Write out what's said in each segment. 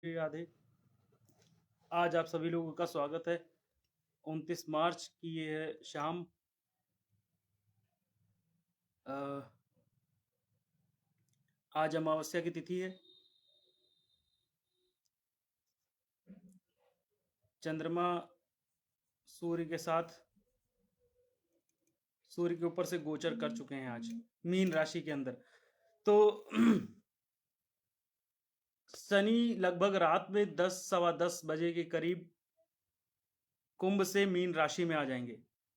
राधे। आज आप सभी लोगों का स्वागत है 29 मार्च की ये शाम। आज अमावस्या की तिथि है। चंद्रमा सूर्य के साथ सूर्य के ऊपर से गोचर कर चुके हैं आज मीन राशि के अंदर। तो शनि लगभग रात में 10 सवा 10 बजे के करीब कुंभ से मीन राशि में आ जाएंगे।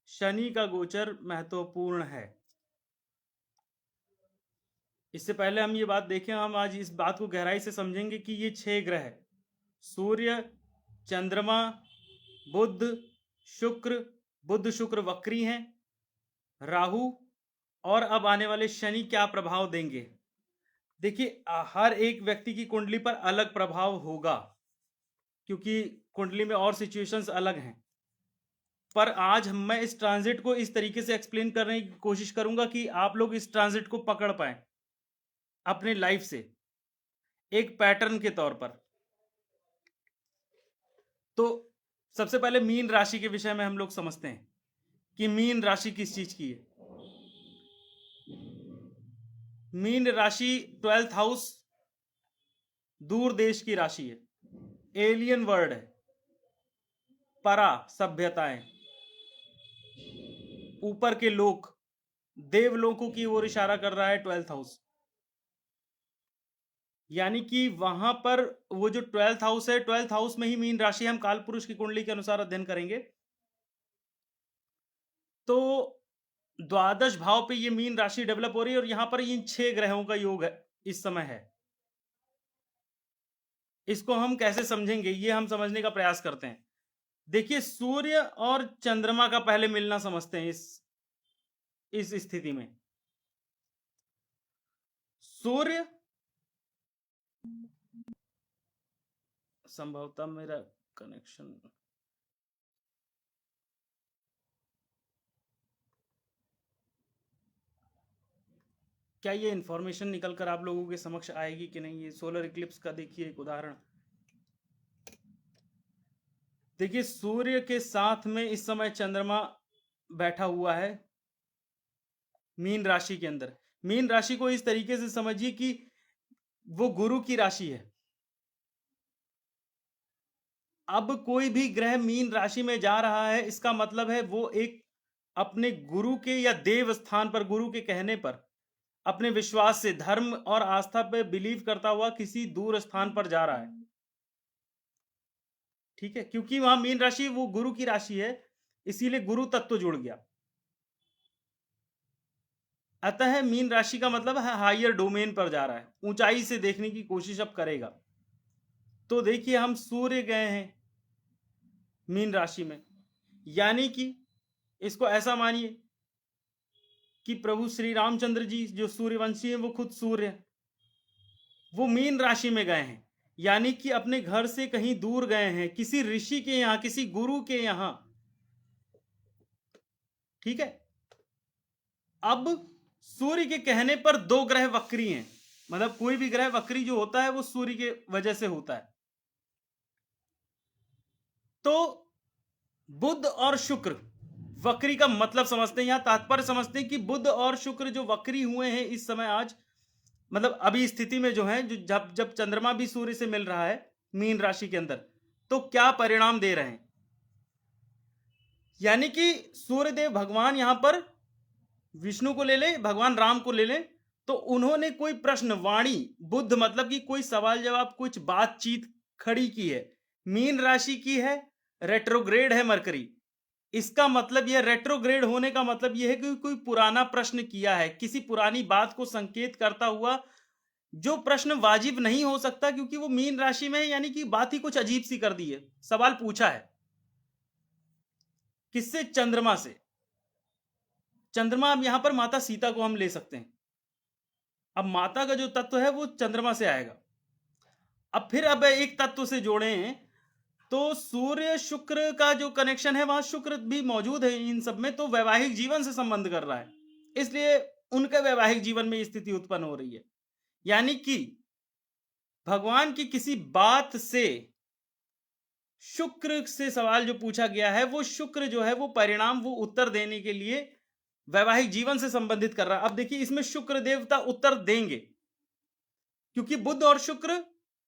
शनि का गोचर महत्वपूर्ण है। इससे पहले हम ये बात देखें, हम आज इस बात को गहराई से समझेंगे कि ये 6 ग्रह सूर्य, चंद्रमा, बुध, शुक्र, बुध शुक्र वक्री हैं, राहु और अब आने वाले शनि क्या प्रभाव देंगे। देखिए, हर एक व्यक्ति की कुंडली पर अलग प्रभाव होगा क्योंकि कुंडली में और सिचुएशंस अलग हैं। पर आज मैं इस ट्रांजिट को इस तरीके से एक्सप्लेन करने की कोशिश करूंगा कि आप लोग इस ट्रांजिट को पकड़ पाए अपने लाइफ से एक पैटर्न के तौर पर। तो सबसे पहले मीन राशि के विषय में हम लोग समझते हैं कि मीन राशि किस चीज की है। मीन राशि 12th हाउस दूर देश की राशि है, एलियन वर्ड है, परा सभ्यताएं, ऊपर के लोक, देवलोकों की ओर इशारा कर रहा है 12th हाउस। यानी कि वहां पर वो जो 12th हाउस है, 12th हाउस में ही मीन राशि, हम काल पुरुष की कुंडली के अनुसार अध्ययन करेंगे। तो द्वादश भाव पे ये मीन राशि डेवलप हो रही है और यहां पर इन 6 ग्रहों का योग है इस समय है। इसको हम कैसे समझेंगे, ये हम समझने का प्रयास करते हैं। देखिए, सूर्य और चंद्रमा का पहले मिलना समझते हैं। इस स्थिति में सूर्य, संभवतः मेरा कनेक्शन, क्या ये इंफॉर्मेशन निकल कर आप लोगों के समक्ष आएगी कि नहीं। ये सोलर इक्लिप्स का देखिए एक उदाहरण। देखिए, सूर्य के साथ में इस समय चंद्रमा बैठा हुआ है मीन राशि के अंदर। मीन राशि को इस तरीके से समझिए कि वो गुरु की राशि है। अब कोई भी ग्रह मीन राशि में जा रहा है, इसका मतलब है वो एक अपने गुरु के या देव स्थान पर, गुरु के कहने पर, अपने विश्वास से, धर्म और आस्था पे बिलीव करता हुआ किसी दूर स्थान पर जा रहा है। ठीक है, क्योंकि वहां मीन राशि वो गुरु की राशि है, इसीलिए गुरु तत्व जुड़ गया। अतः मीन राशि का मतलब है हायर डोमेन पर जा रहा है, ऊंचाई से देखने की कोशिश अब करेगा। तो देखिए, हम सूर्य गए हैं मीन राशि में, यानी कि इसको ऐसा मानिए कि प्रभु श्री रामचंद्र जी जो सूर्यवंशी है, वो खुद सूर्य है, वो मीन राशि में गए हैं। यानी कि अपने घर से कहीं दूर गए हैं, किसी ऋषि के यहां, किसी गुरु के यहां। ठीक है, अब सूर्य के कहने पर 2 ग्रह वक्री हैं। मतलब कोई भी ग्रह वक्री जो होता है वो सूर्य के वजह से होता है। तो बुध और शुक्र वक्री का मतलब समझते हैं, यहां तात्पर्य समझते हैं कि बुध और शुक्र जो वक्री हुए हैं इस समय, आज मतलब अभी स्थिति में जो है, जो जब जब चंद्रमा भी सूर्य से मिल रहा है मीन राशि के अंदर, तो क्या परिणाम दे रहे हैं। यानी कि सूर्यदेव भगवान यहां पर विष्णु को ले ले, भगवान राम को ले ले, तो उन्होंने कोई प्रश्न वाणी, बुद्ध मतलब कि कोई सवाल जवाब, कुछ बातचीत खड़ी की है। मीन राशि की है, रेट्रोग्रेड है मरकरी। इसका मतलब यह, रेट्रोग्रेड होने का मतलब यह है कि कोई पुराना प्रश्न किया है, किसी पुरानी बात को संकेत करता हुआ, जो प्रश्न वाजिब नहीं हो सकता क्योंकि वो मीन राशि में है। यानी कि बात ही कुछ अजीब सी कर दी है, सवाल पूछा है। किससे? चंद्रमा से। चंद्रमा, अब यहां पर माता सीता को हम ले सकते हैं। अब माता का जो तत्व है वो चंद्रमा से आएगा। अब फिर अब एक तत्व से जोड़े हैं, तो सूर्य शुक्र का जो कनेक्शन है, वहां शुक्र भी मौजूद है इन सब में, तो वैवाहिक जीवन से संबंध कर रहा है, इसलिए उनके वैवाहिक जीवन में स्थिति उत्पन्न हो रही है। यानी कि भगवान की किसी बात से, शुक्र से सवाल जो पूछा गया है, वो शुक्र जो है वो परिणाम, वो उत्तर देने के लिए वैवाहिक जीवन से संबंधित कर रहा है। अब देखिए इसमें शुक्र देवता उत्तर देंगे क्योंकि बुध और शुक्र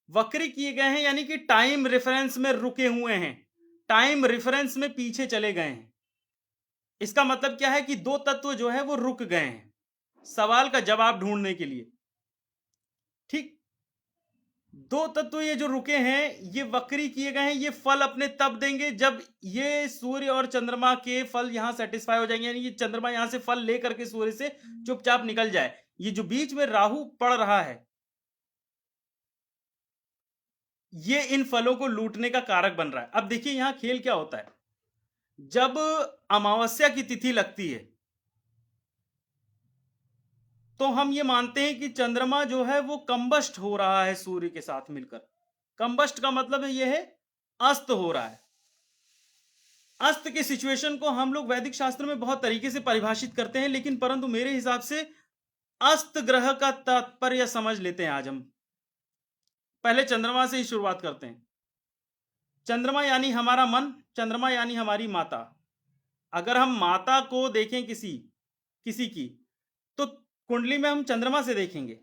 वक्री किए गए हैं, यानी कि टाइम रेफरेंस में रुके हुए हैं, टाइम रेफरेंस में पीछे चले गए हैं। इसका मतलब क्या है कि दो तत्व जो है वो रुक गए हैं सवाल का जवाब ढूंढने के लिए। ठीक, दो तत्व ये जो रुके हैं, ये वक्री किए गए हैं, ये फल अपने तब देंगे जब ये सूर्य और चंद्रमा के फल यहां सेटिस्फाई हो जाएंगे, यानी कि चंद्रमा यहां से फल लेकर के सूर्य से चुपचाप निकल जाए। ये जो बीच में राहु पड़ रहा है, ये इन फलों को लूटने का कारक बन रहा है। अब देखिए यहां खेल क्या होता है, जब अमावस्या की तिथि लगती है तो हम ये मानते हैं कि चंद्रमा जो है वो कंबस्ट हो रहा है सूर्य के साथ मिलकर। कंबस्ट का मतलब है ये है अस्त हो रहा है। अस्त के सिचुएशन को हम लोग वैदिक शास्त्र में बहुत तरीके से परिभाषित करते हैं, लेकिन परंतु मेरे हिसाब से अस्त ग्रह का तात्पर्य समझ लेते हैं आज हम। पहले चंद्रमा से ही शुरुआत करते हैं। चंद्रमा यानी हमारा मन, चंद्रमा यानी हमारी माता। अगर हम माता को देखें किसी की, तो कुंडली में हम चंद्रमा से देखेंगे,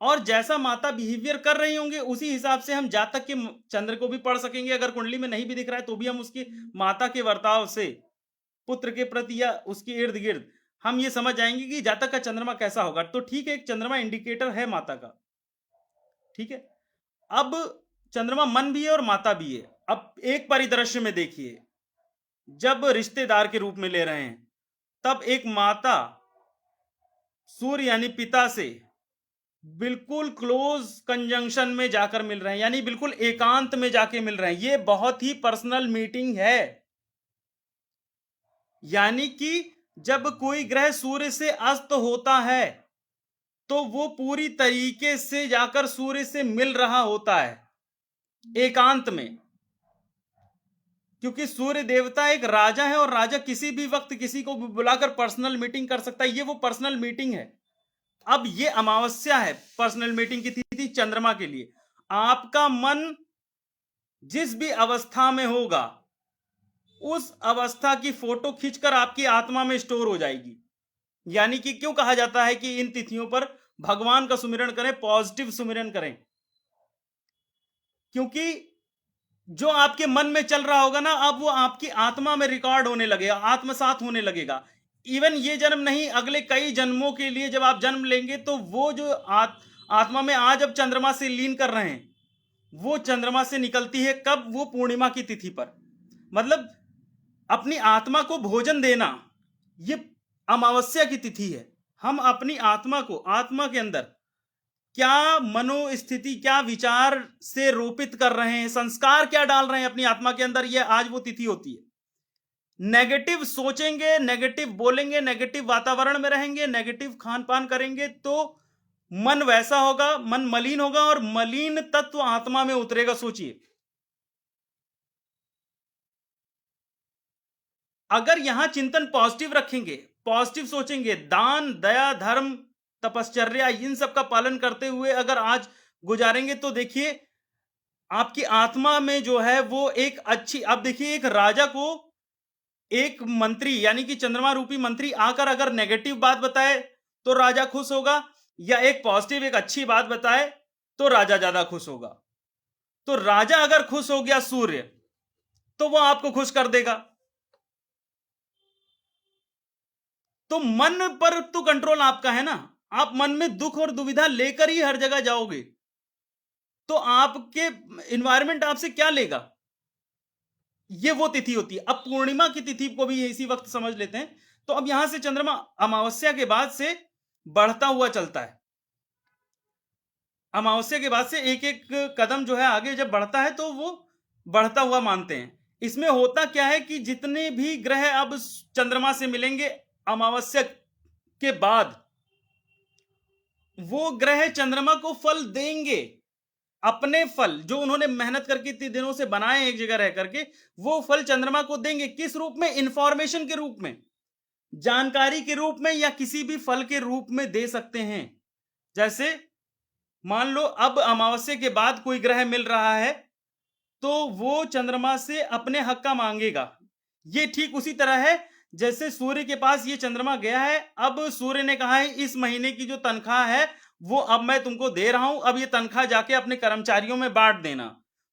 और जैसा माता बिहेवियर कर रही होंगे उसी हिसाब से हम जातक के चंद्र को भी पढ़ सकेंगे। अगर कुंडली में नहीं भी दिख रहा है तो भी हम उसकी माता के वर्ताव से, पुत्र के प्रति या उसके इर्द गिर्द, हम ये समझ जाएंगे कि जातक का चंद्रमा कैसा होगा। तो ठीक है, एक चंद्रमा इंडिकेटर है माता का। ठीक है, अब चंद्रमा मन भी है और माता भी है। अब एक परिदृश्य में देखिए, जब रिश्तेदार के रूप में ले रहे हैं, तब एक माता सूर्य यानी पिता से बिल्कुल क्लोज कंजंक्शन में जाकर मिल रहे हैं, यानी बिल्कुल एकांत में जाके मिल रहे हैं। ये बहुत ही पर्सनल मीटिंग है। यानी कि जब कोई ग्रह सूर्य से अस्त होता है तो वो पूरी तरीके से जाकर सूर्य से मिल रहा होता है एकांत में, क्योंकि सूर्य देवता एक राजा है और राजा किसी भी वक्त किसी को बुलाकर पर्सनल मीटिंग कर सकता है। ये वो पर्सनल मीटिंग है। अब ये अमावस्या है, पर्सनल मीटिंग की तिथि चंद्रमा के लिए। आपका मन जिस भी अवस्था में होगा उस अवस्था की फोटो खींचकर आपकी आत्मा में स्टोर हो जाएगी। यानी कि क्यों कहा जाता है कि इन तिथियों पर भगवान का सुमिरन करें, पॉजिटिव सुमिरन करें, क्योंकि जो आपके मन में चल रहा होगा ना, अब वो आपकी आत्मा में रिकॉर्ड होने लगेगा, आत्मसात होने लगेगा। इवन ये जन्म नहीं, अगले कई जन्मों के लिए जब आप जन्म लेंगे तो वो जो आत्मा में आज अब चंद्रमा से लीन कर रहे हैं, वो चंद्रमा से निकलती है कब? वो पूर्णिमा की तिथि पर। मतलब अपनी आत्मा को भोजन देना, ये अमावस्या की तिथि है। हम अपनी आत्मा को, आत्मा के अंदर क्या मनोस्थिति, क्या विचार से रोपित कर रहे हैं, संस्कार क्या डाल रहे हैं अपनी आत्मा के अंदर, ये आज वो तिथि होती है। नेगेटिव सोचेंगे, नेगेटिव बोलेंगे, नेगेटिव वातावरण में रहेंगे, नेगेटिव खान पान करेंगे तो मन वैसा होगा, मन मलिन होगा और मलिन तत्व आत्मा में उतरेगा। सोचिए, अगर यहां चिंतन पॉजिटिव रखेंगे, पॉजिटिव सोचेंगे, दान, दया, धर्म, तपश्चर्या, इन सब का पालन करते हुए अगर आज गुजारेंगे तो देखिए आपकी आत्मा में जो है वो एक अच्छी, अब देखिए एक राजा को एक मंत्री यानी कि चंद्रमा रूपी मंत्री आकर अगर नेगेटिव बात बताए तो राजा खुश होगा, या एक पॉजिटिव एक अच्छी बात बताए तो राजा ज्यादा खुश होगा। तो राजा अगर खुश हो गया सूर्य, तो वो आपको खुश कर देगा। तो मन पर तो कंट्रोल आपका है ना। आप मन में दुख और दुविधा लेकर ही हर जगह जाओगे तो आपके एनवायरमेंट आपसे क्या लेगा? ये वो तिथि होती है। अब पूर्णिमा की तिथि को भी इसी वक्त समझ लेते हैं। तो अब यहां से चंद्रमा अमावस्या के बाद से बढ़ता हुआ चलता है। अमावस्या के बाद से एक एक कदम जो है आगे जब बढ़ता है तो वो बढ़ता हुआ मानते हैं। इसमें होता क्या है कि जितने भी ग्रह अब चंद्रमा से मिलेंगे अमावस्या के बाद, वो ग्रह चंद्रमा को फल देंगे। अपने फल जो उन्होंने मेहनत करके इतने दिनों से बनाए एक जगह रह करके, वो फल चंद्रमा को देंगे। किस रूप में? इंफॉर्मेशन के रूप में, जानकारी के रूप में, या किसी भी फल के रूप में दे सकते हैं। जैसे मान लो अब अमावस्या के बाद कोई ग्रह मिल रहा है तो वो चंद्रमा से अपने हक का मांगेगा। ये ठीक उसी तरह है जैसे सूर्य के पास ये चंद्रमा गया है, अब सूर्य ने कहा है इस महीने की जो तनख्वाह है वो अब मैं तुमको दे रहा हूं, अब ये तनख्वाह जाके अपने कर्मचारियों में बांट देना।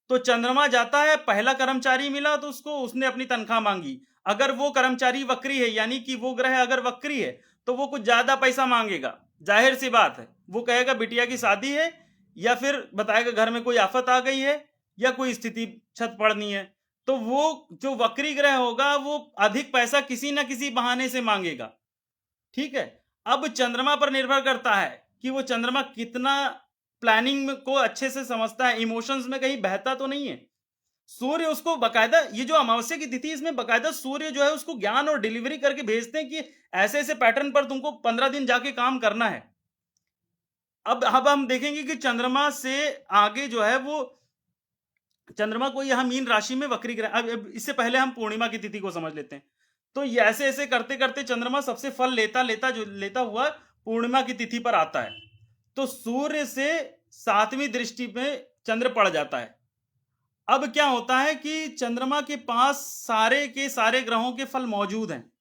तो चंद्रमा जाता है, पहला कर्मचारी मिला तो उसने अपनी तनख्वाह मांगी। अगर वो कर्मचारी वक्री है, यानी कि वो ग्रह अगर वक्री है, तो वो कुछ ज्यादा पैसा मांगेगा। जाहिर सी बात है, वो कहेगा बिटिया की शादी है, या फिर बताएगा घर में कोई आफत आ गई है, या कोई स्थिति छत पड़नी है। तो वो जो वक्री ग्रह होगा वो अधिक पैसा किसी ना किसी बहाने से मांगेगा। ठीक है, अब चंद्रमा पर निर्भर करता है कि वो चंद्रमा कितना प्लानिंग को अच्छे से समझता है, इमोशंस में कहीं बहता तो नहीं है। सूर्य उसको बकायदा, ये जो अमावस्या की तिथि इसमें बकायदा सूर्य जो है उसको ज्ञान और डिलीवरी करके भेजते हैं कि ऐसे ऐसे पैटर्न पर तुमको 15 दिन जाके काम करना है। अब हम देखेंगे कि चंद्रमा से आगे जो है वो चंद्रमा को यहां मीन राशि में वक्री ग्रह, अब इससे पहले हम पूर्णिमा की तिथि को समझ लेते हैं। तो ये ऐसे ऐसे करते करते चंद्रमा सबसे फल लेता हुआ पूर्णिमा की तिथि पर आता है। तो सूर्य से 7वीं दृष्टि में चंद्र पड़ जाता है। अब क्या होता है कि चंद्रमा के पास सारे के सारे ग्रहों के फल मौजूद हैं।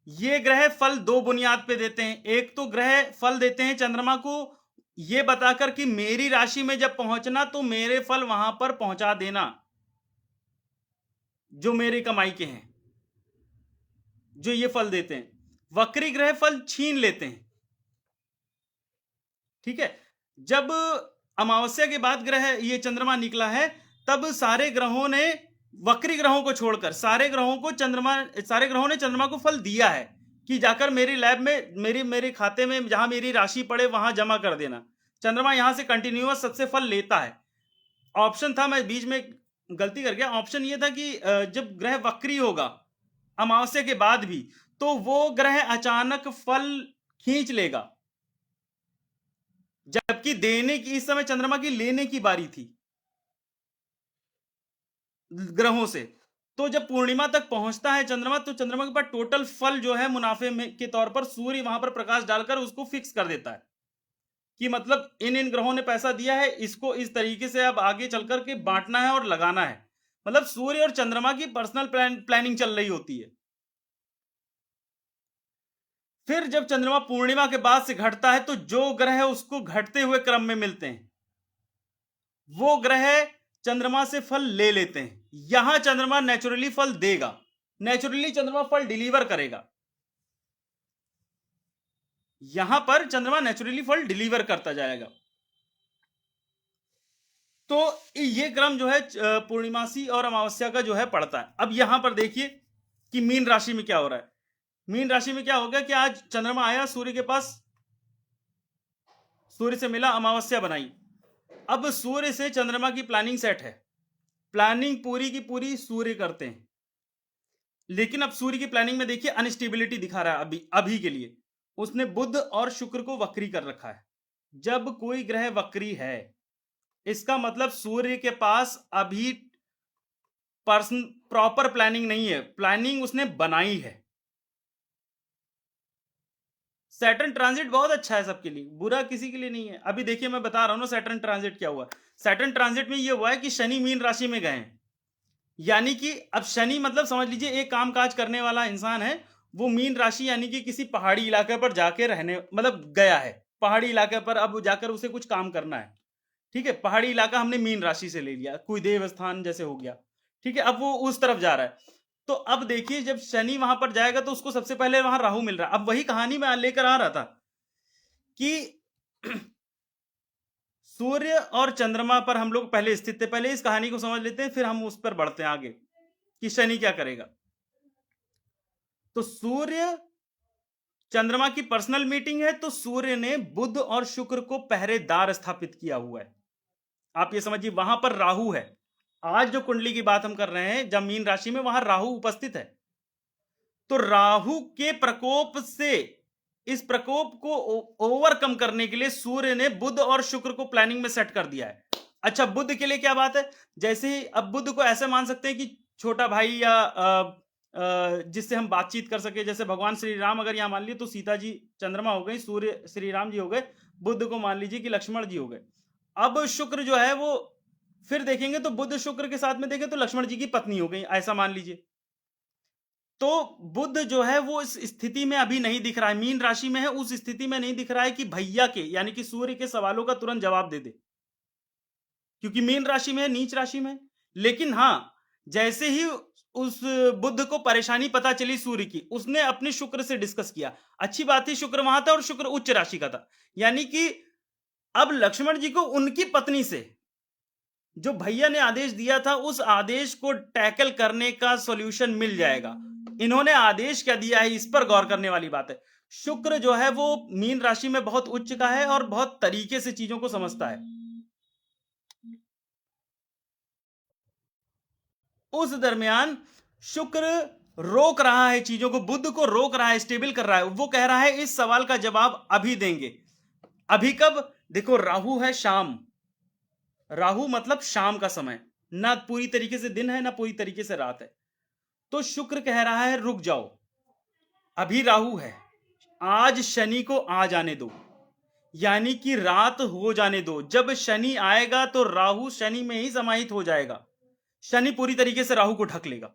ये ग्रह फल दो बुनियाद पे देते हैं। एक तो ग्रह फल देते हैं चंद्रमा को ये बताकर कि मेरी राशि में जब पहुंचना तो मेरे फल वहां पर पहुंचा देना जो मेरी कमाई के हैं, जो ये फल देते हैं। वक्री ग्रह फल छीन लेते हैं। ठीक है, जब अमावस्या के बाद ग्रह ये चंद्रमा निकला है तब सारे ग्रहों ने, वक्री ग्रहों को छोड़कर सारे ग्रहों ने चंद्रमा को फल दिया है कि जाकर मेरी लैब में मेरे खाते में जहां मेरी राशि पड़े वहां जमा कर देना। चंद्रमा यहां से कंटिन्यूअस सबसे फल लेता है। ऑप्शन था, मैं बीच में गलती कर गया, ऑप्शन ये था कि जब ग्रह वक्री होगा अमावस्या के बाद भी तो वो ग्रह अचानक फल खींच लेगा, जबकि देने की इस समय चंद्रमा की लेने की बारी थी ग्रहों से। तो जब पूर्णिमा तक पहुंचता है चंद्रमा तो चंद्रमा के पास टोटल फल जो है मुनाफे में के तौर पर सूर्य वहां पर प्रकाश डालकर उसको फिक्स कर देता है कि मतलब इन ग्रहों ने पैसा दिया है, इसको इस तरीके से अब आगे चलकर के बांटना है और लगाना है। मतलब सूर्य और चंद्रमा की पर्सनल प्लानिंग चल रही होती है। फिर जब चंद्रमा पूर्णिमा के बाद से घटता है तो जो ग्रह उसको घटते हुए क्रम में मिलते हैं वो ग्रह चंद्रमा से फल ले लेते हैं। यहां चंद्रमा नेचुरली फल देगा, नेचुरली चंद्रमा फल डिलीवर करेगा। यहां पर चंद्रमा नेचुरली फल डिलीवर करता जाएगा। तो ये क्रम जो है पूर्णिमासी और अमावस्या का जो है पड़ता है। अब यहां पर देखिए कि मीन राशि में क्या हो रहा है। मीन राशि में क्या हो गया कि आज चंद्रमा आया सूर्य के पास, सूर्य से मिला, अमावस्या बनाई। अब सूर्य से चंद्रमा की प्लानिंग सेट है, प्लानिंग पूरी की पूरी सूर्य करते हैं। लेकिन अब सूर्य की प्लानिंग में देखिए अनस्टेबिलिटी दिखा रहा है अभी के लिए। उसने बुध और शुक्र को वक्री कर रखा है। जब कोई ग्रह वक्री है इसका मतलब सूर्य के पास अभी प्रॉपर प्लानिंग नहीं है, प्लानिंग उसने बनाई है। सैटर्न ट्रांजिट बहुत अच्छा है सबके लिए, बुरा किसी के लिए नहीं है। अभी देखिए मैं बता रहा हूं ना सैटर्न ट्रांजिट क्या हुआ। सैटर्न ट्रांजिट में ये हुआ है कि शनि मीन राशि में गए हैं, यानी कि अब शनि मतलब समझ लीजिए एक काम काज करने वाला इंसान है, वो मीन राशि यानी कि किसी पहाड़ी इलाके पर जाके रहने मतलब गया है, पहाड़ी इलाके पर अब जाकर उसे कुछ काम करना है। ठीक है, पहाड़ी इलाका हमने मीन राशि से ले लिया, कोई देव स्थान जैसे हो गया। ठीक है, अब वो उस तरफ जा रहा है। तो अब देखिए जब शनि वहां पर जाएगा तो उसको सबसे पहले वहां राहु मिल रहा है। अब वही कहानी मैं लेकर आ रहा था कि सूर्य और चंद्रमा पर हम लोग पहले स्थित थे। पहले इस कहानी को समझ लेते हैं फिर हम उस पर बढ़ते हैं आगे कि शनि क्या करेगा। तो सूर्य चंद्रमा की पर्सनल मीटिंग है तो सूर्य ने बुध और शुक्र को पहरेदार स्थापित किया हुआ है। आप ये समझिए वहां पर राहु है। आज जो कुंडली की बात हम कर रहे हैं जब मीन राशि में वहां राहु उपस्थित है। तो राहु के प्रकोप से इस प्रकोप को ओवरकम करने के लिए सूर्य ने बुध और शुक्र को प्लानिंग में सेट कर दिया है। अच्छा, बुध के लिए क्या बात है, जैसे ही अब बुध को ऐसे मान सकते हैं कि छोटा भाई या जिससे हम बातचीत कर सके। जैसे भगवान श्री राम अगर यहां मान लिए तो सीता जी चंद्रमा हो गई, सूर्य श्री राम जी हो गए, बुध को मान लीजिए कि लक्ष्मण जी हो गए। अब शुक्र जो है वो फिर देखेंगे तो बुध शुक्र के साथ में देखें तो लक्ष्मण जी की पत्नी हो गई, ऐसा मान लीजिए। तो बुध जो है वो इस स्थिति में अभी नहीं दिख रहा है, मीन राशि में है, उस स्थिति में नहीं दिख रहा है कि भैया के यानी कि सूर्य के सवालों का तुरंत जवाब दे दे, क्योंकि मीन राशि में है, नीच राशि में। लेकिन हां, जैसे ही उस बुध को परेशानी पता चली सूर्य की, उसने अपने शुक्र से डिस्कस किया। अच्छी बात थी, शुक्र वहां था और शुक्र उच्च राशि का था, यानी कि अब लक्ष्मण जी को उनकी पत्नी से जो भैया ने आदेश दिया था उस आदेश को टैकल करने का सॉल्यूशन मिल जाएगा। इन्होंने आदेश क्या दिया है, इस पर गौर करने वाली बात है। शुक्र जो है वो मीन राशि में बहुत उच्च का है और बहुत तरीके से चीजों को समझता है। उस दरमियान शुक्र रोक रहा है चीजों को, बुध को रोक रहा है, स्टेबल कर रहा है। वो कह रहा है इस सवाल का जवाब अभी देंगे। अभी कब? देखो, राहु है शाम, राहु मतलब शाम का समय, ना पूरी तरीके से दिन है ना पूरी तरीके से रात है। तो शुक्र कह रहा है रुक जाओ, अभी राहु है, आज शनि को आ जाने दो, यानी कि रात हो जाने दो। जब शनि आएगा तो राहु शनि में ही समाहित हो जाएगा, शनि पूरी तरीके से राहु को ढक लेगा।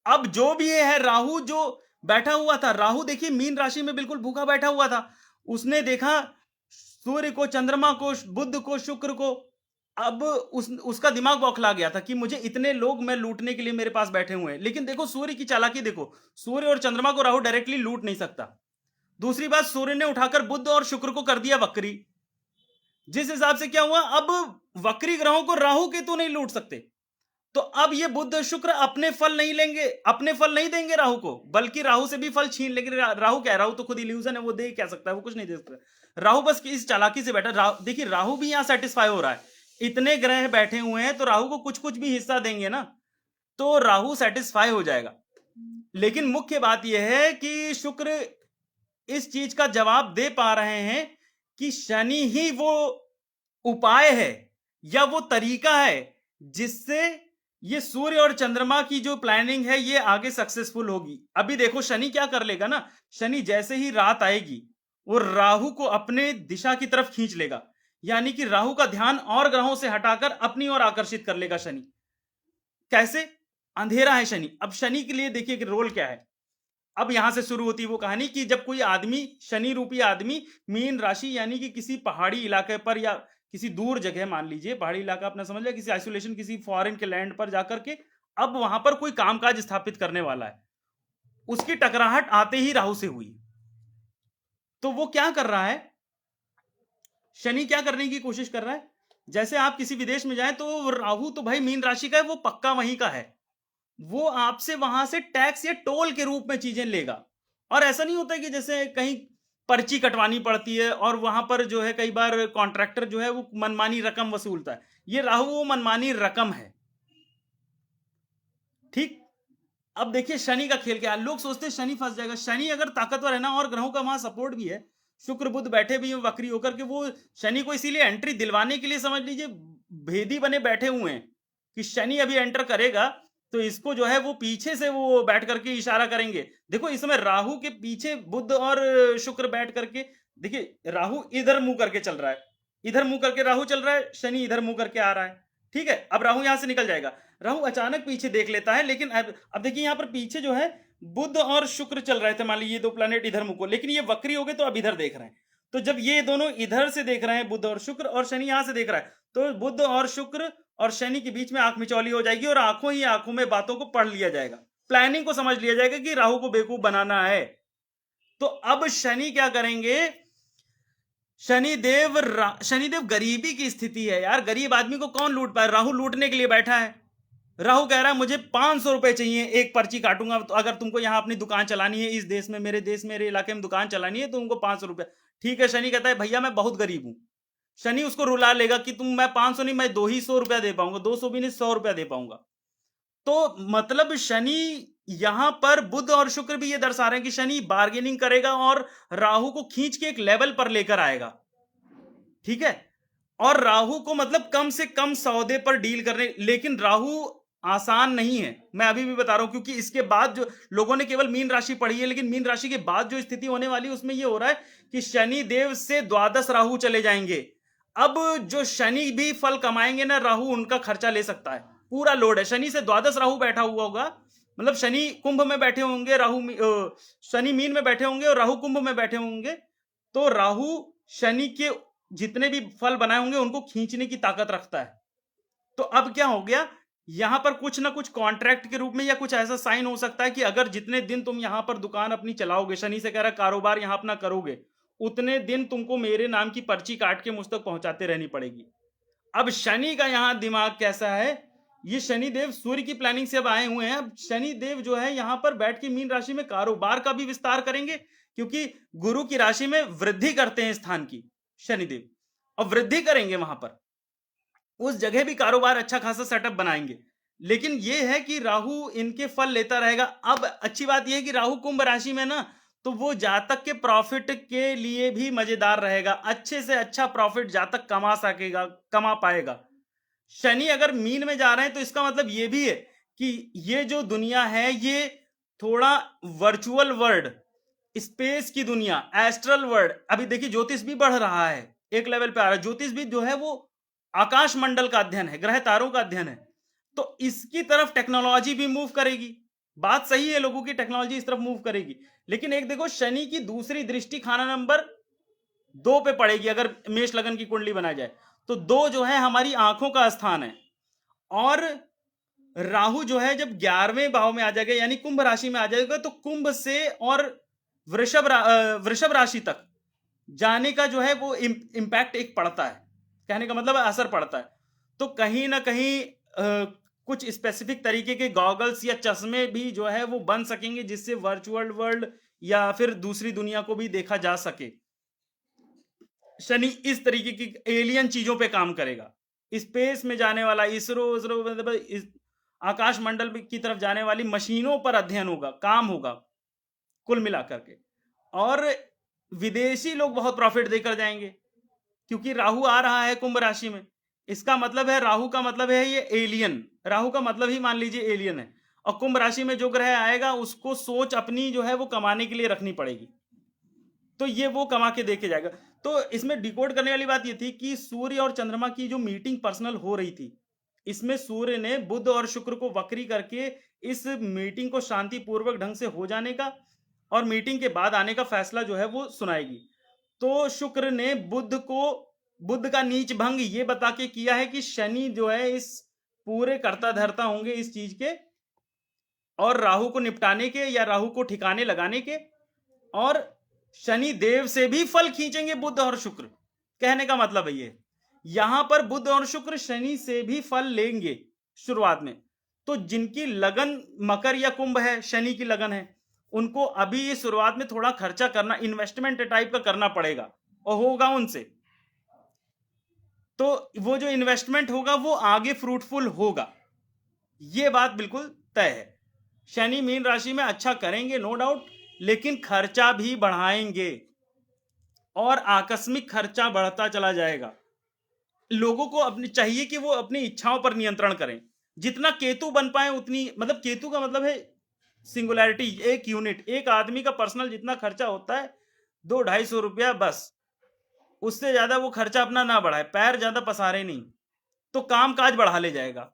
अब जो भी है राहु जो बैठा हुआ था, राहु देखिए मीन राशि में बिल्कुल भूखा बैठा हुआ था। उसने देखा सूर्य को, चंद्रमा को, बुध को, शुक्र को। अब उसका दिमाग बौखला गया था कि मुझे इतने लोग मैं लूटने के लिए मेरे पास बैठे हुए हैं। लेकिन देखो सूर्य की चालाकी देखो, सूर्य और चंद्रमा को राहु डायरेक्टली लूट नहीं सकता। दूसरी बात, सूर्य ने उठाकर बुध और शुक्र को कर दिया वक्री, जिस हिसाब से क्या हुआ, अब वक्री ग्रहों को राहु केतु नहीं लूट सकते। तो अब ये बुध शुक्र अपने फल नहीं लेंगे, अपने फल नहीं देंगे राहु को, बल्कि राहु से भी फल छीन लेंगे। राहु क्या है, राहु तो खुद इल्यूजन है, वो दे क्या सकता है, वो कुछ नहीं दे सकता। राहु बस इस चालाकी से बैठा। देखिए राहु भी यहां सेटिस्फाई हो रहा है, इतने ग्रह बैठे हुए हैं तो राहु को कुछ कुछ भी हिस्सा देंगे ना, तो राहु सेटिस्फाई हो जाएगा। लेकिन मुख्य बात यह है कि शुक्र इस चीज का जवाब दे पा रहे हैं कि शनि ही वो उपाय है या वो तरीका है जिससे ये सूर्य और चंद्रमा की जो प्लानिंग है ये आगे सक्सेसफुल होगी। अभी देखो शनि क्या कर लेगा ना, शनि जैसे ही रात आएगी वो राहु को अपने दिशा की तरफ खींच लेगा, यानी कि राहु का ध्यान और ग्रहों से हटाकर अपनी ओर आकर्षित कर लेगा शनि। कैसे? अंधेरा है शनि। अब शनि के लिए देखिए कि रोल क्या है। अब यहां से शुरू होती है वो कहानी कि जब कोई आदमी, शनि रूपी आदमी, मीन राशि यानी कि किसी पहाड़ी इलाके पर या किसी दूर जगह, मान लीजिए पहाड़ी इलाका अपना समझ लिया, किसी आइसोलेशन, किसी फॉरेन के लैंड पर जाकर के अब वहां पर कोई कामकाज स्थापित करने वाला है, उसकी टकराहट आते ही राहु से हुई। तो वो क्या कर रहा है, शनि क्या करने की कोशिश कर रहा है, जैसे आप किसी विदेश में जाएं तो राहु तो भाई मीन राशि का है, वो पक्का वहीं का है, वो आपसे वहां से टैक्स या टोल के रूप में चीजें लेगा। और ऐसा नहीं होता कि जैसे कहीं पर्ची कटवानी पड़ती है और वहां पर जो है कई बार कॉन्ट्रैक्टर जो है वो मनमानी रकम वसूलता है, ये राहु वो मनमानी रकम है। ठीक। अब देखिए शनि का खेल क्या है, लोग सोचते हैं शनि फंस जाएगा। शनि अगर ताकतवर है ना और ग्रहों का वहां सपोर्ट भी है, शुक्र बुध बैठे भी हैं वक्री होकर के, वो शनि को इसीलिए एंट्री दिलवाने के लिए समझ लीजिए भेदी बने बैठे हुए हैं कि शनि अभी एंटर करेगा तो इसको जो है वो पीछे से वो बैठ करके इशारा करेंगे। देखो इस समय राहु के पीछे बुध और शुक्र बैठ करके, देखिए राहु इधर मुंह करके चल रहा है, इधर मुंह करके राहु चल रहा है, शनि इधर मुंह करके आ रहा है। ठीक है, अब राहु यहां से निकल जाएगा, राहु अचानक पीछे देख लेता है, लेकिन अब देखिए यहां पर पीछे जो है बुध और शुक्र चल रहे थे, मान लीजिए ये दो प्लैनेट इधर मुंह को, लेकिन ये वक्री हो गए तो अब इधर देख रहे हैं। तो जब ये दोनों इधर से देख रहे हैं बुध और शुक्र, और शनि यहां से देख रहा है, तो बुध और शुक्र और शनि के बीच में आंख मिचौली हो जाएगी और आंखों ही आंखों में बातों को पढ़ लिया जाएगा, प्लानिंग को समझ लिया जाएगा कि राहु को बेवकूफ बनाना है। तो अब शनि क्या करेंगे, शनिदेव गरीबी की स्थिति है यार, गरीब आदमी को कौन लूट पाए, राहु लूटने के लिए बैठा है। राहु कह रहा है मुझे 500 रुपए चाहिए, एक पर्ची काटूंगा तो अगर तुमको यहां अपनी दुकान चलानी है, इस देश में, मेरे इलाके में दुकान चलानी है, तो तुमको 500 रुपए। ठीक है, शनि कहता है भैया मैं बहुत गरीब हूं। शनि उसको रुला लेगा कि तुम, मैं 500 नहीं, मैं 200 रुपया दे पाऊंगा, 200 भी नहीं, 100 रुपया दे पाऊंगा। तो मतलब शनि यहां पर, बुध और शुक्र भी ये दर्शा रहे हैं कि शनि बार्गेनिंग करेगा और राहु को खींच के एक लेवल पर लेकर आएगा। ठीक है, और राहु को मतलब कम से कम सौदे पर डील करने, लेकिन राहु आसान नहीं है, मैं अभी भी बता रहा हूं, क्योंकि इसके बाद जो लोगों ने केवल मीन राशि पढ़ी है, लेकिन मीन राशि के बाद जो स्थिति होने वाली है उसमें यह हो रहा है कि शनि देव से द्वादश राहु चले जाएंगे। अब जो शनि भी फल कमाएंगे ना, राहु उनका खर्चा ले सकता है, पूरा लोड है। शनि से द्वादश राहु बैठा हुआ होगा, मतलब शनि कुंभ में बैठे होंगे, शनि मीन में बैठे होंगे और राहु कुंभ में बैठे होंगे, तो राहु शनि के जितने भी फल बनाए होंगे उनको खींचने की ताकत रखता है। तो अब क्या हो गया, यहां पर कुछ ना कुछ कॉन्ट्रैक्ट के रूप में या कुछ ऐसा साइन हो सकता है कि अगर जितने दिन तुम यहां पर दुकान अपनी चलाओगे, शनि से कह रहा कारोबार यहां अपना करोगे, उतने दिन तुमको मेरे नाम की पर्ची काट के मुझ तक पहुंचाते रहनी पड़ेगी। अब शनि का यहां दिमाग कैसा है, ये शनि देव सूर्य की प्लानिंग से अब आए हुए हैं। अब शनि देव जो है यहां पर बैठ के मीन राशि में कारोबार का भी विस्तार करेंगे, क्योंकि गुरु की राशि में वृद्धि करते हैं स्थान की शनिदेव, और वृद्धि करेंगे वहां पर, उस जगह भी कारोबार अच्छा खासा सेटअप बनाएंगे। लेकिन यह है कि राहु इनके फल लेता रहेगा। अब अच्छी बात यह है कि राहु कुंभ राशि में ना, तो वो जातक के प्रॉफिट के लिए भी मजेदार रहेगा, अच्छे से अच्छा प्रॉफिट जातक कमा सकेगा, कमा पाएगा। शनि अगर मीन में जा रहे हैं तो इसका मतलब यह भी है कि ये जो दुनिया है ये थोड़ा वर्चुअल वर्ल्ड, स्पेस की दुनिया, एस्ट्रल वर्ल्ड, अभी देखिए ज्योतिष भी बढ़ रहा है, एक लेवल पे आ रहा है। ज्योतिष भी जो है वो आकाश मंडल का अध्ययन है, ग्रह तारों का अध्ययन है, तो इसकी तरफ टेक्नोलॉजी भी मूव करेगी। बात सही है, लोगों की टेक्नोलॉजी इस तरफ मूव करेगी। लेकिन एक देखो, शनि की दूसरी दृष्टि खाना नंबर 2 पे पड़ेगी अगर मेष लगन की कुंडली बनाई जाए तो। 2 जो है हमारी आंखों का स्थान है, और राहु जो है जब 11वें भाव में आ जाएगा, यानी कुंभ राशि में आ जाएगा, तो कुंभ से और वृषभ राशि तक जाने का जो है वो इंपैक्ट एक पड़ता है, कहने का मतलब असर पड़ता है। तो कहीं ना कहीं कुछ स्पेसिफिक तरीके के गॉगल्स या चश्मे भी जो है वो बन सकेंगे, जिससे वर्चुअल वर्ल्ड या फिर दूसरी दुनिया को भी देखा जा सके। शनि इस तरीके की एलियन चीजों पे काम करेगा, स्पेस में जाने वाला, इसरो मतलब आकाश मंडल की तरफ जाने वाली मशीनों पर अध्ययन होगा, काम होगा कुल मिलाकर के। और विदेशी लोग बहुत प्रॉफिट देकर जाएंगे, क्योंकि राहु आ रहा है कुंभ राशि में। इसका मतलब है, राहु का मतलब है ये एलियन, राहु का मतलब ही मान लीजिए एलियन है। और कुंभ राशि में जो ग्रह आएगा उसको सोच अपनी जो है वो कमाने के लिए रखनी पड़ेगी, तो ये वो कमा के देके जाएगा। तो इसमें डिकोड करने वाली बात ये थी कि सूर्य और चंद्रमा की जो मीटिंग पर्सनल हो रही थी, इसमें सूर्य ने बुध और शुक्र को वक्री करके इस मीटिंग को शांतिपूर्वक ढंग से हो जाने का और मीटिंग के बाद आने का फैसला जो है वो सुनाएगी। तो शुक्र ने बुध का नीच भंग ये बता के किया है कि शनि जो है इस पूरे कर्ता धर्ता होंगे इस चीज के, और राहु को निपटाने के या राहु को ठिकाने लगाने के, और शनि देव से भी फल खींचेंगे बुध और शुक्र। कहने का मतलब है ये, यहां पर बुध और शुक्र शनि से भी फल लेंगे शुरुआत में। तो जिनकी लगन मकर या कुंभ है, शनि की लगन है, उनको अभी ये शुरुआत में थोड़ा खर्चा करना, इन्वेस्टमेंट टाइप का करना पड़ेगा, और होगा उनसे। तो वो जो इन्वेस्टमेंट होगा वो आगे फ्रूटफुल होगा, ये बात बिल्कुल तय है। शनि मीन राशि में अच्छा करेंगे नो डाउट, लेकिन खर्चा भी बढ़ाएंगे, और आकस्मिक खर्चा बढ़ता चला जाएगा। लोगों को अपनी चाहिए कि वो अपनी इच्छाओं पर नियंत्रण करें, जितना केतु बन पाए उतनी, मतलब केतु का मतलब है सिंगुलैरिटी, एक यूनिट, एक आदमी का पर्सनल जितना खर्चा होता है 200-250 रुपया बस, उससे ज्यादा वो खर्चा अपना ना बढ़ाए, पैर ज्यादा पसारे नहीं, तो काम काज बढ़ा ले जाएगा।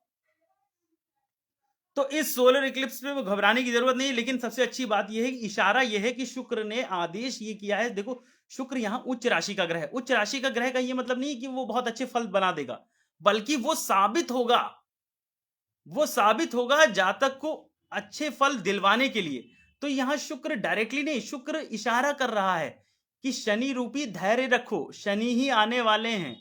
तो इस सोलर इक्लिप्स पे घबराने की जरूरत नहीं है। लेकिन सबसे अच्छी बात यह है कि इशारा यह है कि शुक्र ने आदेश ये किया है, देखो शुक्र यहां उच्च राशि का ग्रह है। उच्च राशि का ग्रह का ये मतलब नहीं कि वो बहुत अच्छे फल बना देगा, बल्कि वो साबित होगा जातक को अच्छे फल दिलवाने के लिए। तो यहां शुक्र डायरेक्टली नहीं, शुक्र इशारा कर रहा है कि शनि रूपी धैर्य रखो, शनि ही आने वाले हैं,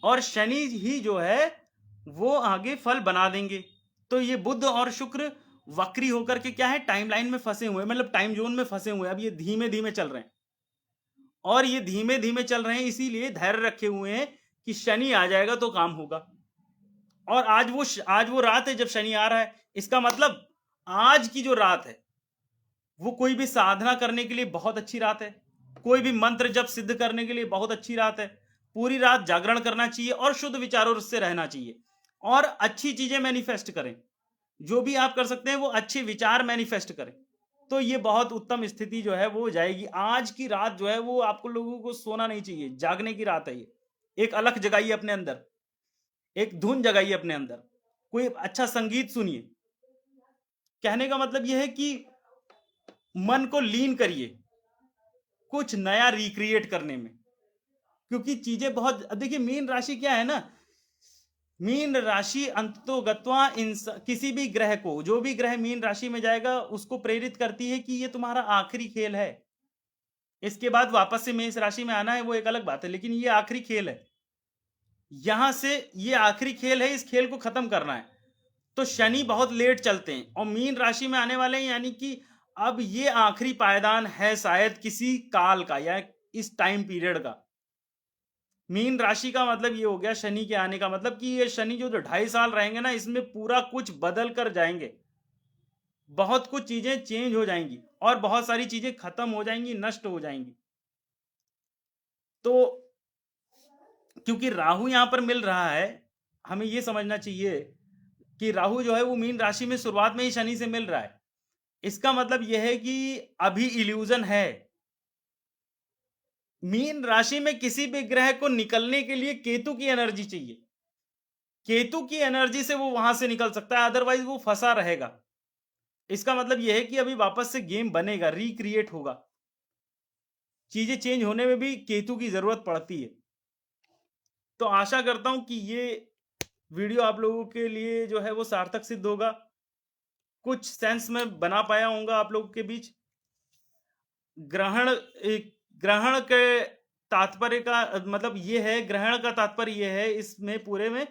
और शनि ही जो है वो आगे फल बना देंगे। तो ये बुध और शुक्र वक्री होकर के क्या है, टाइमलाइन में फंसे हुए, मतलब टाइम जोन में फंसे हुए। अब ये धीमे धीमे चल रहे हैं, और ये धीमे धीमे चल रहे हैं, इसीलिए धैर्य रखे हुए हैं कि शनि आ जाएगा तो काम होगा। और आज वो रात है जब शनि आ रहा है, इसका मतलब आज की जो रात है वो कोई भी साधना करने के लिए बहुत अच्छी रात है, कोई भी मंत्र जप सिद्ध करने के लिए बहुत अच्छी रात है। पूरी रात जागरण करना चाहिए और शुद्ध विचारों से रहना चाहिए। और अच्छी चीजें मैनिफेस्ट करें। जो भी आप कर सकते हैं वो अच्छे विचार मैनिफेस्ट करें, तो ये बहुत उत्तम स्थिति जो है वो हो जाएगी। आज की रात जो है वो आपको लोगों को सोना नहीं चाहिए, जागने की रात है ये। एक अलख जगाइए अपने अंदर, एक धुन जगाइए अपने अंदर, कोई अच्छा संगीत सुनिए। कहने का मतलब यह है कि मन को लीन करिए कुछ नया रिक्रिएट करने में, क्योंकि चीजें बहुत, देखिए मीन राशि क्या है ना, मीन राशि अंततोगत्वा किसी भी ग्रह को, जो भी ग्रह मीन राशि में जाएगा उसको प्रेरित करती है कि ये तुम्हारा आखिरी खेल है। इसके बाद वापस से मेष राशि में आना है वो एक अलग बात है, लेकिन ये आखिरी खेल है। यहां से ये आखिरी खेल है, इस खेल को खत्म करना है। तो शनि बहुत लेट चलते हैं और मीन राशि में आने वाले हैं, यानी कि अब ये आखिरी पायदान है शायद किसी काल का या इस टाइम पीरियड का। मीन राशि का मतलब ये हो गया शनि के आने का मतलब कि ये शनि जो 2.5 साल रहेंगे ना, इसमें पूरा कुछ बदल कर जाएंगे। बहुत कुछ चीजें चेंज हो जाएंगी और बहुत सारी चीजें खत्म हो जाएंगी, नष्ट हो जाएंगी। तो क्योंकि राहु यहां पर मिल रहा है, हमें यह समझना चाहिए कि राहु जो है वो मीन राशि में शुरुआत में ही शनि से मिल रहा है। इसका मतलब यह है कि अभी इल्यूजन है। मीन राशि में किसी भी ग्रह को निकलने के लिए केतु की एनर्जी चाहिए। केतु की एनर्जी से वो वहां से निकल सकता है, अदरवाइज वो फंसा रहेगा। इसका मतलब यह है कि अभी वापस से गेम बनेगा, रिक्रिएट होगा। चीजें चेंज होने में भी केतु की जरूरत पड़ती है। तो आशा करता हूं कि ये वीडियो आप लोगों के लिए जो है वो सार्थक सिद्ध होगा, कुछ सेंस में बना पाया होऊंगा आप लोगों के बीच। ग्रहण के तात्पर्य का मतलब ये है, ग्रहण का तात्पर्य ये है इसमें पूरे में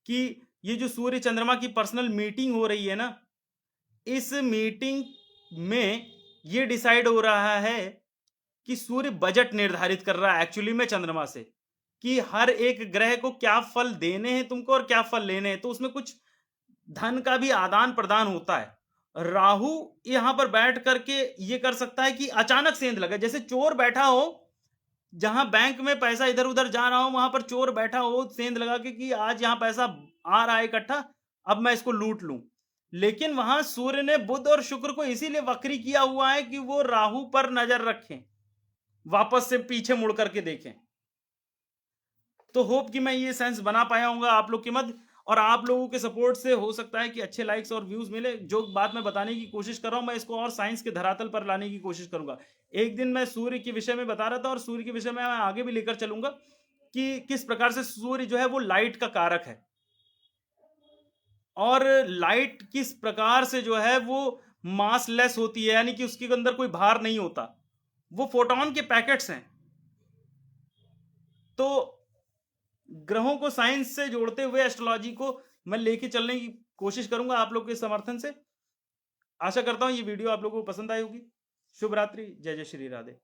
कि ये जो सूर्य चंद्रमा की पर्सनल मीटिंग हो रही है ना, इस मीटिंग में ये डिसाइड हो रहा है कि सूर्य बजट निर्धारित कर रहा है एक्चुअली में चंद्रमा से, कि हर एक ग्रह को क्या फल देने हैं तुमको और क्या फल लेने हैं। तो उसमें कुछ धन का भी आदान प्रदान होता है। राहु यहां पर बैठ करके ये कर सकता है कि अचानक सेंध लगे, जैसे चोर बैठा हो, जहां बैंक में पैसा इधर उधर जा रहा हो वहां पर चोर बैठा हो सेंध लगा के कि आज यहां पैसा आ रहा है इकट्ठा, अब मैं इसको लूट लूं। लेकिन वहां सूर्य ने बुध और शुक्र को इसीलिए वक्री किया हुआ है कि वो राहु पर नजर रखें, वापस से पीछे मुड़ करके देखें। तो होप कि मैं ये सेंस बना पाया हूँ आप लोग के मध्य, और आप लोगों के सपोर्ट से हो सकता है कि अच्छे लाइक्स और व्यूज मिले। जो बात मैं बताने की कोशिश कर रहा हूं मैं इसको और साइंस के धरातल पर लाने की कोशिश करूंगा। एक दिन मैं सूर्य के विषय में बता रहा था और सूर्य के विषय में मैं आगे भी लेकर चलूंगा कि किस प्रकार से सूर्य जो है वो लाइट का कारक है, और लाइट किस प्रकार से जो है वो मासलेस होती है, यानी कि उसके अंदर कोई भार नहीं होता, वो फोटोन के पैकेट्स हैं। तो ग्रहों को साइंस से जोड़ते हुए एस्ट्रोलॉजी को मैं लेके चलने की कोशिश करूंगा आप लोग के समर्थन से। आशा करता हूं ये वीडियो आप लोगों को पसंद आई होगी। शुभ रात्रि, जय जय श्री राधे।